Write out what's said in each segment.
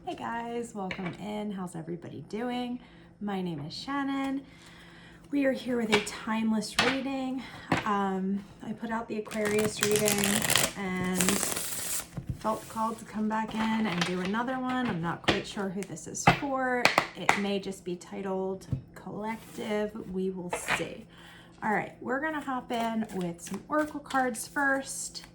Hey guys, welcome in. How's everybody doing? My name is Shannon. We are here with a timeless reading. I put out the Aquarius reading and felt called to come back in and do another one. I'm not quite sure who this is for. It may just be titled Collective. We will see. All right, we're gonna hop in with some oracle cards first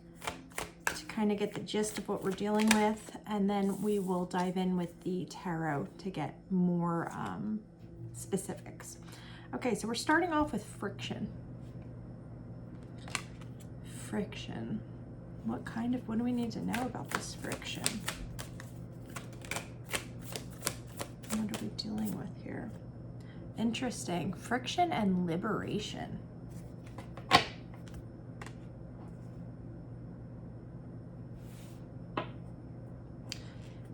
to kind of get the gist of what we're dealing with, and then we will dive in with the tarot to get more specifics. Okay, so we're starting off with friction. Friction. What do we need to know about this friction? What are we dealing with here? Interesting. Friction and liberation.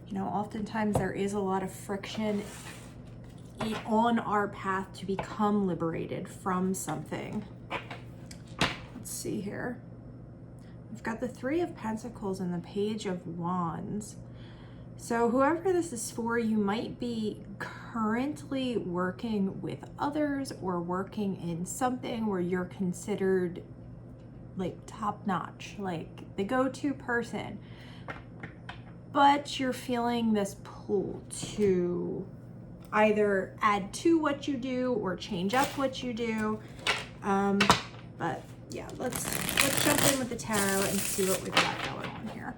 You know, oftentimes there is a lot of friction on our path to become liberated from something. Let's see here. We've got the Three of Pentacles and the Page of Wands. So whoever this is for, you might be currently working with others or working in something where you're considered like top notch, like the go-to person. But you're feeling this pull to either add to what you do or change up what you do. But yeah, let's jump in with the tarot and see what we've got going on here.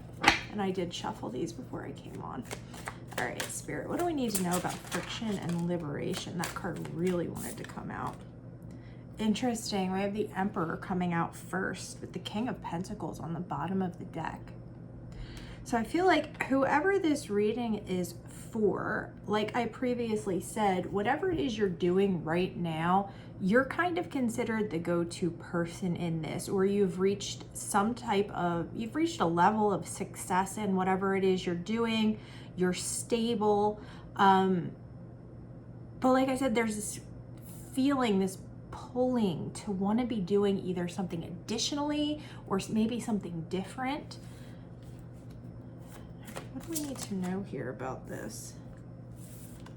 And I did shuffle these before I came on. All right, Spirit, what do we need to know about friction and liberation? That card really wanted to come out. Interesting, we have the Emperor coming out first with the King of Pentacles on the bottom of the deck. So I feel like whoever this reading is for, like I previously said, whatever it is you're doing right now, you're kind of considered the go-to person in this, or you've reached a level of success in whatever it is you're doing. You're stable. But like I said, there's this feeling, this pulling to want to be doing either something additionally or maybe something different. What do we need to know here about this?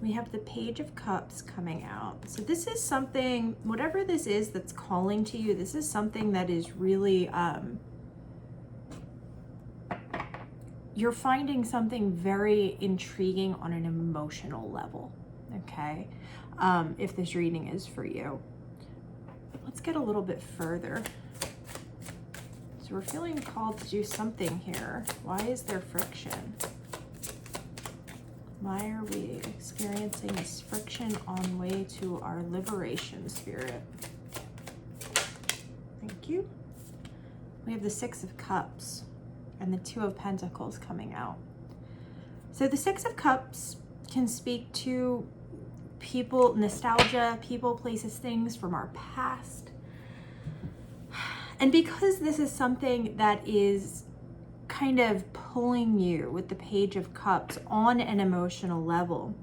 We have the Page of Cups coming out. So this is something, whatever this is that's calling to you, this is something that is really, you're finding something very intriguing on an emotional level, okay? If this reading is for you. Let's get a little bit further. So we're feeling called to do something here. Why is there friction? Why are we experiencing this friction on way to our liberation, Spirit? Thank you. We have the Six of Cups and the Two of Pentacles coming out. So the Six of Cups can speak to people, nostalgia, people, places, things from our past. And because this is something that is kind of pulling you with the Page of Cups on an emotional level,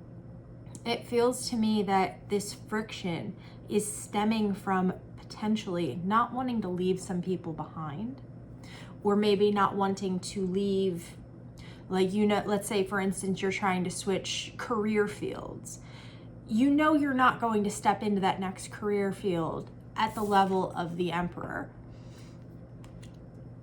it feels to me that this friction is stemming from potentially not wanting to leave some people behind, or maybe not wanting to leave, like, you know, let's say for instance, you're trying to switch career fields. You know you're not going to step into that next career field at the level of the Emperor.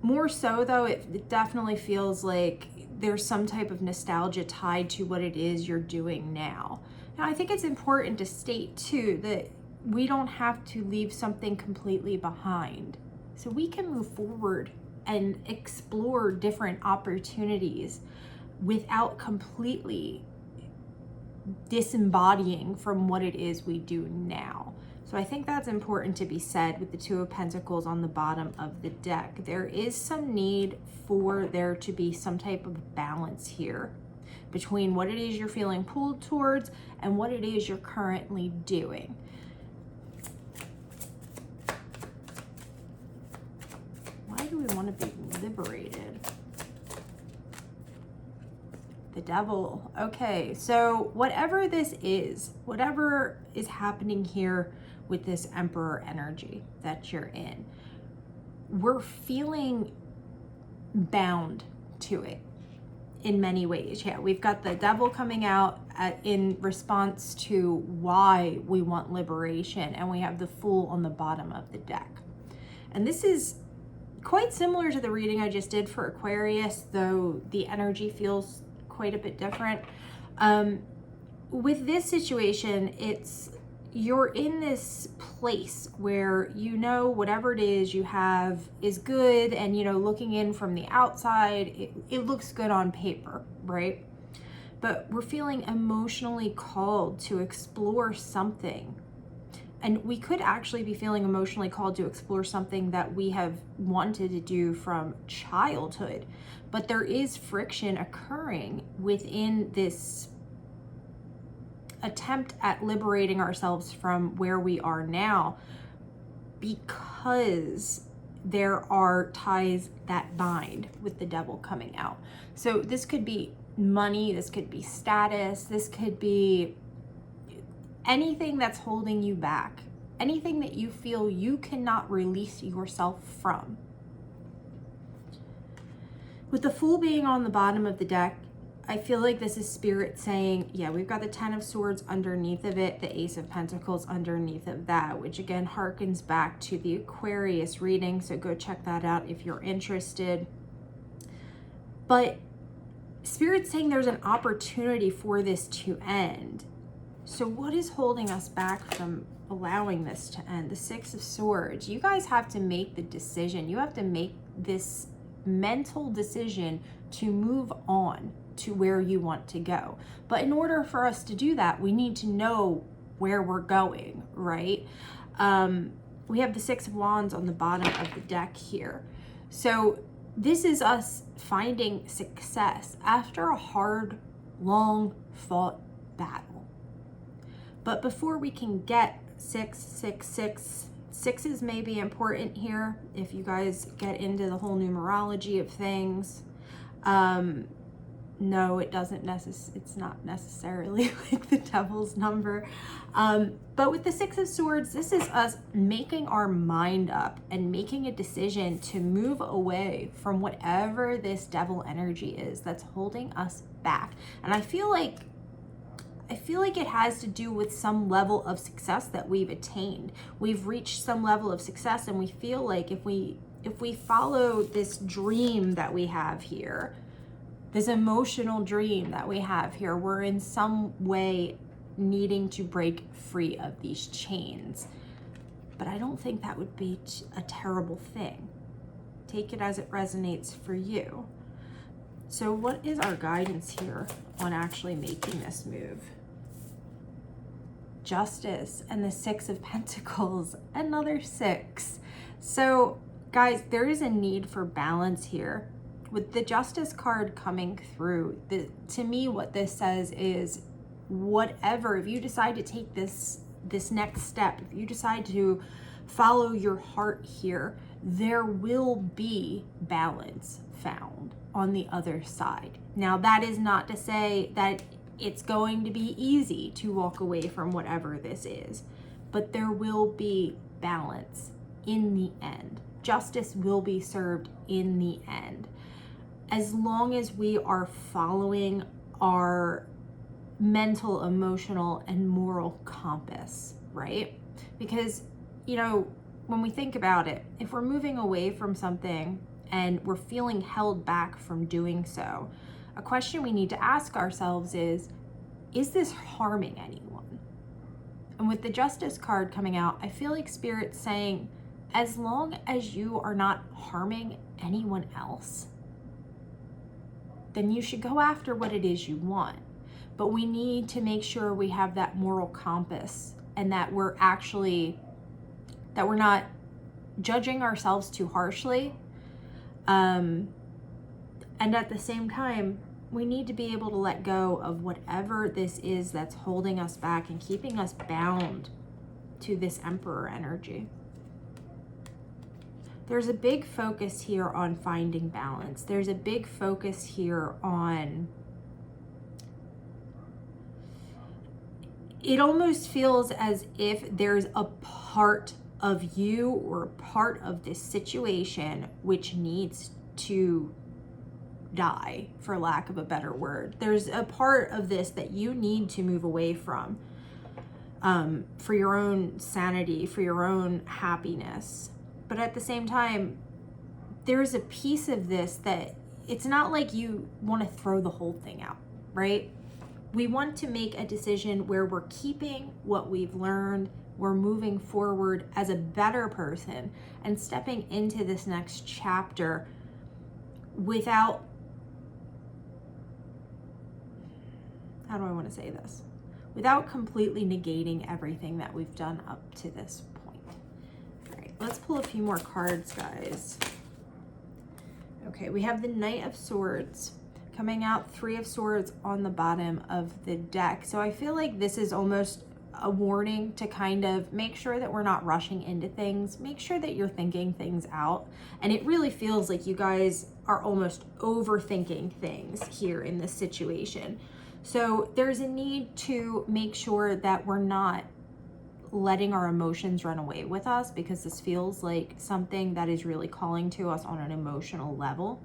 More so though, it definitely feels like there's some type of nostalgia tied to what it is you're doing now. Now, I think it's important to state too that we don't have to leave something completely behind. So we can move forward and explore different opportunities without completely disembodying from what it is we do now. So I think that's important to be said with the Two of Pentacles on the bottom of the deck. There is some need for there to be some type of balance here between what it is you're feeling pulled towards and what it is you're currently doing. Why do we want to be liberated? The Devil. Okay, so whatever this is, whatever is happening here with this Emperor energy that you're in, we're feeling bound to it. in many ways. Yeah, we've got the Devil coming out in response to why we want liberation, and we have the Fool on the bottom of the deck. And this is quite similar to the reading I just did for Aquarius, though the energy feels quite a bit different. With this situation, you're in this place where you know whatever it is you have is good, and looking in from the outside, it looks good on paper, right? But we're feeling emotionally called to explore something. And we could actually be feeling emotionally called to explore something that we have wanted to do from childhood. But there is friction occurring within this attempt at liberating ourselves from where we are now, because there are ties that bind with the Devil coming out. So this could be money, this could be status, this could be anything that's holding you back, anything that you feel you cannot release yourself from. With the Fool being on the bottom of the deck, I feel like this is Spirit saying, yeah, we've got the Ten of Swords underneath of it, the Ace of Pentacles underneath of that, which again harkens back to the Aquarius reading, so go check that out if you're interested. But Spirit's saying there's an opportunity for this to end. So what is holding us back from allowing this to end? The Six of Swords. You guys have to make the decision. You have to make this mental decision to move on to where you want to go. But in order for us to do that, we need to know where we're going, right? We have the Six of Wands on the bottom of the deck here. So this is us finding success after a hard, long fought battle. But before we can get 666, sixes may be important here if you guys get into the whole numerology of things. No, it doesn't it's not necessarily like the Devil's number. But with the Six of Swords, this is us making our mind up and making a decision to move away from whatever this Devil energy is that's holding us back. And I feel like it has to do with some level of success that we've attained. We've reached some level of success, and we feel like if we follow this dream that we have here, this emotional dream that we have here, we're in some way needing to break free of these chains. But I don't think that would be a terrible thing. Take it as it resonates for you. So what is our guidance here on actually making this move? Justice and the Six of Pentacles, another six. So guys, there is a need for balance here. With the Justice card coming through, to me what this says is, whatever, if you decide to take this next step, if you decide to follow your heart here, there will be balance found on the other side. Now, that is not to say that it's going to be easy to walk away from whatever this is, but there will be balance in the end. Justice will be served in the end, as long as we are following our mental, emotional, and moral compass, right? Because, when we think about it, if we're moving away from something and we're feeling held back from doing so, a question we need to ask ourselves is this harming anyone? And with the Justice card coming out, I feel like Spirit's saying, as long as you are not harming anyone else, then you should go after what it is you want. But we need to make sure we have that moral compass, and that we're not judging ourselves too harshly. And at the same time, we need to be able to let go of whatever this is that's holding us back and keeping us bound to this Emperor energy. There's a big focus here on finding balance. There's a big focus here on, it almost feels as if there's a part of you or a part of this situation which needs to die, for lack of a better word. There's a part of this that you need to move away from, for your own sanity, for your own happiness. But at the same time, there's a piece of this that it's not like you want to throw the whole thing out, right? We want to make a decision where we're keeping what we've learned, we're moving forward as a better person and stepping into this next chapter without, how do I want to say this? Without completely negating everything that we've done up to this point. All right, let's pull a few more cards, guys. Okay, we have the Knight of Swords coming out, Three of Swords on the bottom of the deck. So I feel like this is almost a warning to kind of make sure that we're not rushing into things, make sure that you're thinking things out. And it really feels like you guys are almost overthinking things here in this situation. So there's a need to make sure that we're not letting our emotions run away with us, because this feels like something that is really calling to us on an emotional level.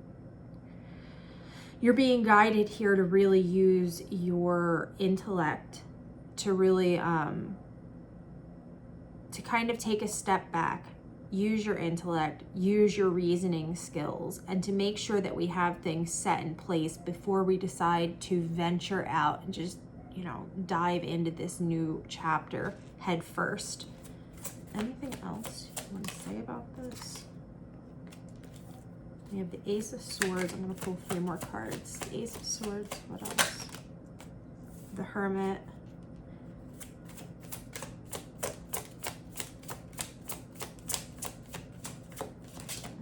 You're being guided here to really use your intellect to really to kind of take a step back, use your intellect, use your reasoning skills, and to make sure that we have things set in place before we decide to venture out and just, you know, dive into this new chapter head first. Anything else you want to say about this? We have the Ace of Swords. I'm going to pull a few more cards. The Ace of Swords. What else? The Hermit.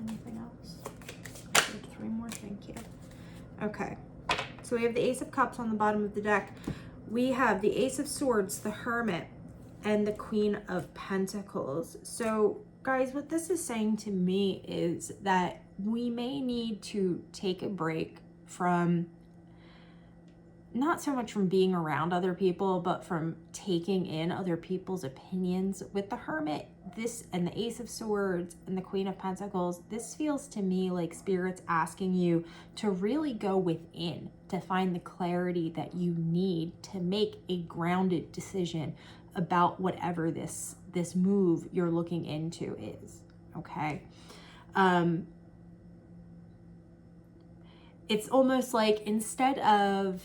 Anything else? Three more. Thank you. Okay. So we have the Ace of Cups on the bottom of the deck. We have the Ace of Swords, the Hermit, and the Queen of Pentacles. So guys, what this is saying to me is that we may need to take a break from, not so much from being around other people, but from taking in other people's opinions. With the Hermit, this, and the Ace of Swords and the Queen of Pentacles, this feels to me like Spirit's asking you to really go within to find the clarity that you need to make a grounded decision about whatever this move you're looking into is, okay? It's almost like instead of,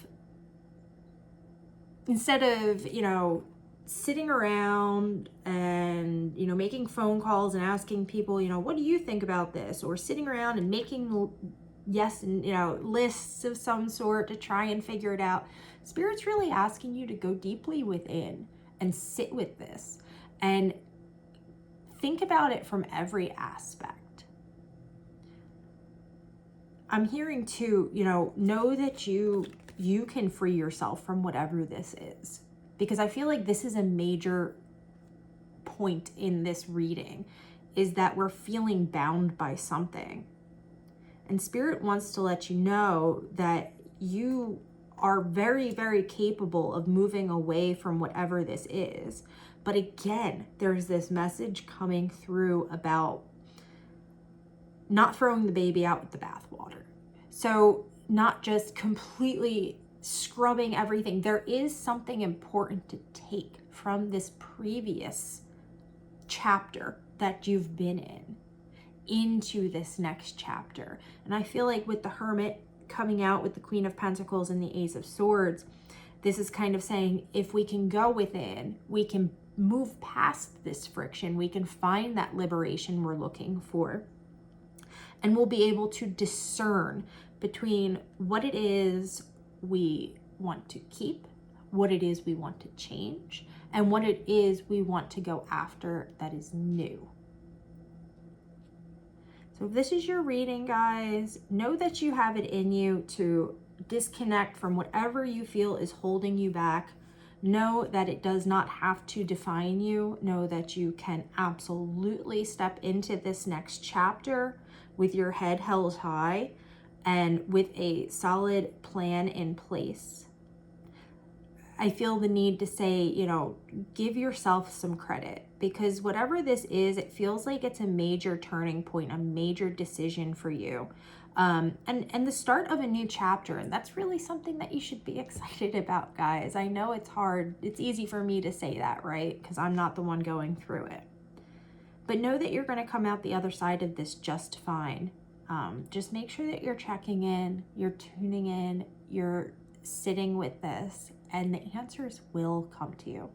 you know, sitting around and, you know, making phone calls and asking people, you know, what do you think about this? Or sitting around and making yes and, you know, lists of some sort to try and figure it out. Spirit's really asking you to go deeply within and sit with this and think about it from every aspect. I'm hearing too, you know that you can free yourself from whatever this is, because I feel like this is a major point in this reading, is that we're feeling bound by something. And Spirit wants to let you know that you are very, very capable of moving away from whatever this is. But again, there's this message coming through about not throwing the baby out with the bathwater. So not just completely scrubbing everything. There is something important to take from this previous chapter that you've been in into this next chapter. And I feel like with the Hermit coming out with the Queen of Pentacles and the Ace of Swords, this is kind of saying, if we can go within, we can move past this friction, we can find that liberation we're looking for, and we'll be able to discern between what it is we want to keep, what it is we want to change, and what it is we want to go after that is new. So if this is your reading, guys, know that you have it in you to disconnect from whatever you feel is holding you back. Know that it does not have to define you. Know that you can absolutely step into this next chapter with your head held high and with a solid plan in place. I feel the need to say, you know, give yourself some credit, because whatever this is, it feels like it's a major turning point, a major decision for you. and the start of a new chapter. And that's really something that you should be excited about, guys. I know it's hard. It's easy for me to say that, right? Because I'm not the one going through it. But know that you're going to come out the other side of this just fine. Just make sure that you're checking in, you're tuning in, you're sitting with this, and the answers will come to you.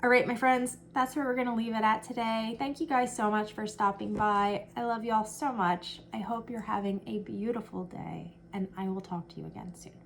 All right, my friends, that's where we're going to leave it at today. Thank you guys so much for stopping by. I love you all so much. I hope you're having a beautiful day, and I will talk to you again soon.